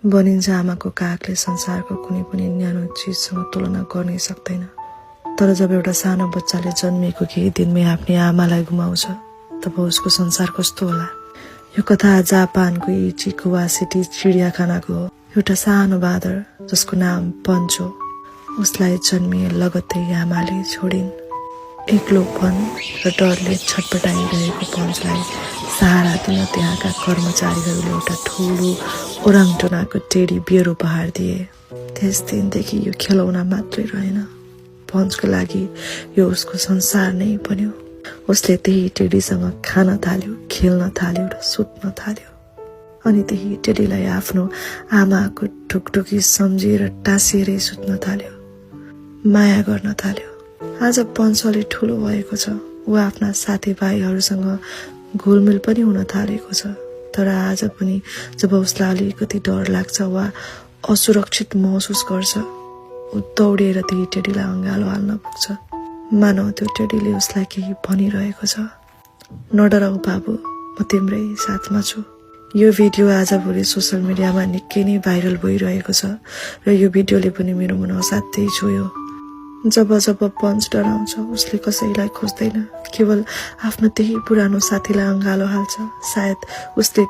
भनिन्छ आमाको काखले संसारको कुनै पनि न्यानो चिजसँग तुलना गर्नै सक्दैन। तर जब एउटा सानो बच्चाले जन्मिएको केही दिनमै आफ्नै आमालाई गुमाउँछ तब उसको संसार कस्तो होला। यो कथा जापानको इचिकुवा सिटी चिडियाखानाको हो। एउटा सानो बाँदर जसको नाम पञ्चो, उसलाई जन्मिए लगत्तै आमाले छोडिन्। एक्लोपन र डरले छटपटाइरहेको पञ्चलाई सहारा दिन त्यहाँका कर्मचारीहरूले एउटा ठुलो ओराङटुनाको टेडी बियर उपहार दिए। त्यस दिनदेखि यो खेलौना मात्रै रहेन, पञ्चको लागि यो उसको संसार नै बन्यो। उसले त्यही टेडीसँग खान थाल्यो, खेल्न थाल्यो र सुत्न थाल्यो। अनि त्यही टेडीलाई आफ्नो आमाको ढुकढुकी सम्झेर टाँसिएरै सुत्न थाल्यो, माया गर्न थाल्यो। आज पञ्चले ठुलो भएको छ, ऊ आफ्ना साथीभाइहरूसँग घुलमिल पनि हुन थालेको छ। तर आज पनि जब उसलाई अलिकति डर लाग्छ वा असुरक्षित महसुस गर्छ, ऊ दौडेर त्यही टेडीलाई अँगालो हाल्न पुग्छ। मानव त्यो टेडीले उसलाई केही भनिरहेको छ, नडराऊ बाबु, म तिम्रै साथमा छु। यो भिडियो आजभोलि सोसल मिडियामा निकै नै भाइरल भइरहेको छ र यो भिडियोले पनि मेरो मन असाध्यै छोयो। जब जब पञ्च डराउँछ उसले कसैलाई खोज्दैन, केवल आफ्नो त्यही पुरानो साथीलाई अँगालो हाल्छ। सायद उसले